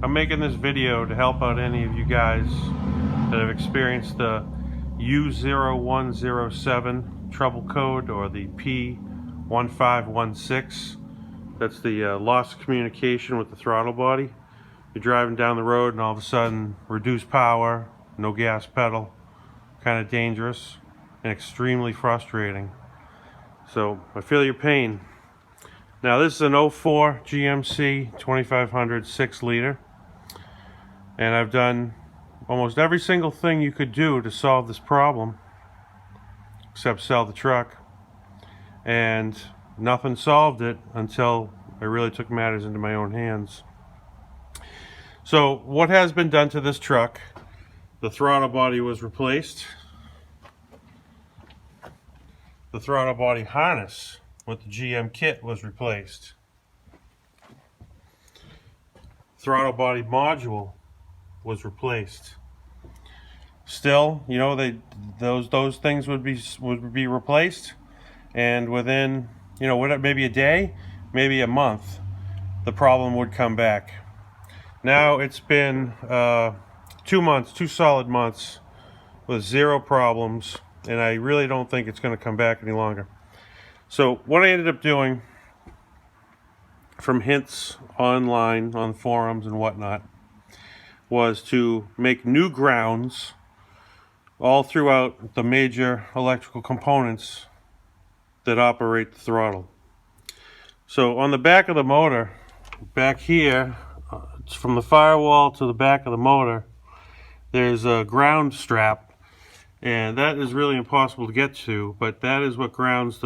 I'm making this video to help out any of you guys that have experienced the U0107 trouble code, or the P1516. That's the lost communication with the throttle body. You're driving down the road and all of a sudden reduced power, no gas pedal, kind of dangerous and extremely frustrating. So I feel your pain. Now this is an 04 GMC 2500 6 liter, and I've done almost every single thing you could do to solve this problem except sell the truck, and nothing solved it until I really took matters into my own hands. So what has been done to this truck? The throttle body was replaced. The throttle body harness with the GM kit was replaced. Throttle body module was replaced. Still, you know, those things would be replaced, and within, you know, maybe a day, maybe a month, the problem would come back. Now it's been 2 months, 2 solid months with zero problems, and I really don't think it's going to come back any longer. So what I ended up doing, from hints online on forums and whatnot, was to make new grounds all throughout the major electrical components that operate the throttle. So on the back of the motor, back here, from the firewall to the back of the motor, there's a ground strap, and that is really impossible to get to, but that is what grounds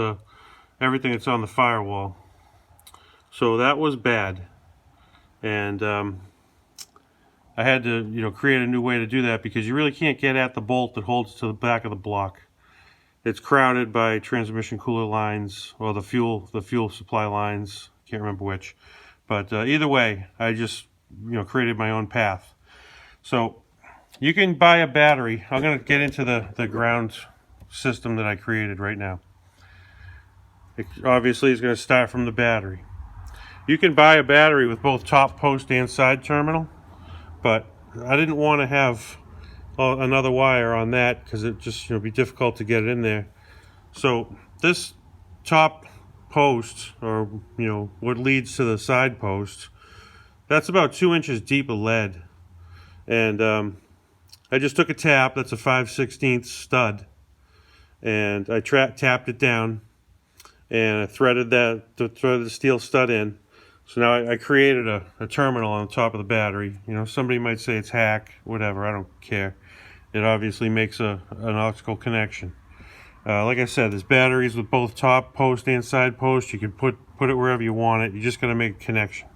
everything that's on the firewall. So that was bad, and I had to, you know, create a new way to do that, because you really can't get at the bolt that holds to the back of the block. It's crowded by transmission cooler lines, or the fuel supply lines. Can't remember which, but either way, I just, you know, created my own path. So you can buy a battery. I'm going to get into the ground system that I created right now. It obviously is going to start from the battery. You can buy a battery with both top post and side terminal, but I didn't want to have another wire on that, because it just, you know, be difficult to get it in there. So this top post, or, you know, what leads to the side post, that's about 2 inches deep of lead, and I just took a tap. That's a 5/16 stud, and I tapped it down, and I threaded the steel stud in. So now I created a terminal on the top of the battery. You know, somebody might say it's hack, whatever, I don't care. It obviously makes an optical connection. Like I said, there's batteries with both top post and side post. You can put it wherever you want it. You're just going to make a connection.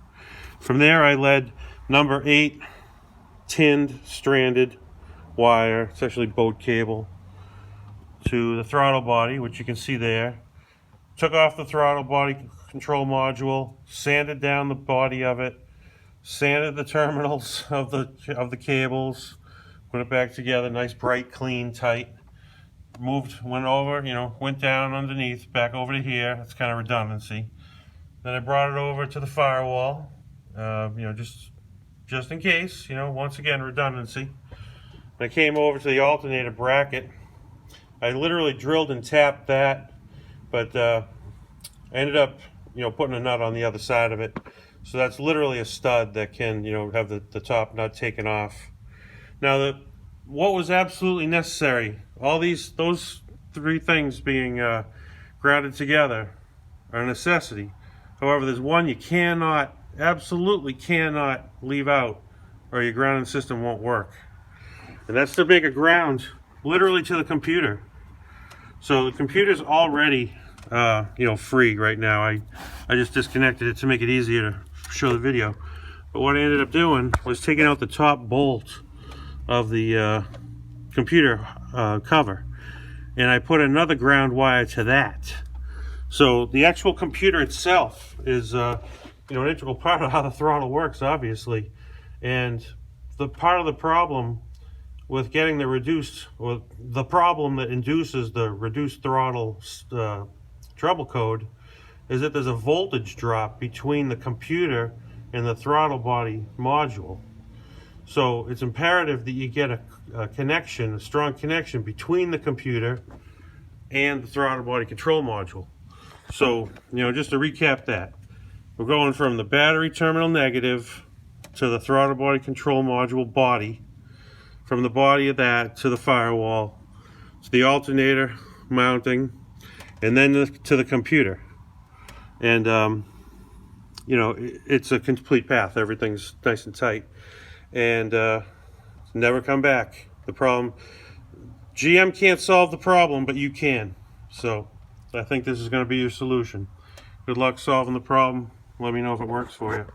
From there, I led number 8 tinned stranded wire, it's actually boat cable, to the throttle body, which you can see there. Took off the throttle body control module, sanded down the body of it, sanded the terminals of the cables, put it back together, nice, bright, clean, tight. Went over, you know, went down underneath, back over to here. That's kind of redundancy. Then I brought it over to the firewall, you know, just in case, you know, once again, redundancy. I came over to the alternator bracket. I literally drilled and tapped that, but I ended up, you know, putting a nut on the other side of it. So that's literally a stud that can, you know, have the top nut taken off. Now, what was absolutely necessary, those 3 things being grounded together, are a necessity. However, there's one you absolutely cannot leave out, or your grounding system won't work. And that's to make a ground literally to the computer. So the computer's already you know, free right now. I just disconnected it to make it easier to show the video. But what I ended up doing was taking out the top bolt of the computer cover, and I put another ground wire to that. So the actual computer itself is you know, an integral part of how the throttle works, obviously. And the part of the problem with getting the problem that induces the reduced throttle trouble code is that there's a voltage drop between the computer and the throttle body module. So it's imperative that you get a connection, a strong connection between the computer and the throttle body control module. So, just to recap that, we're going from the battery terminal negative to the throttle body control module body, from the body of that to the firewall, to the alternator mounting, and then to the computer. And it's a complete path. Everything's nice and tight, and never come back. The problem, GM can't solve the problem, but you can. So I think this is going to be your solution. Good luck solving the problem. Let me know if it works for you.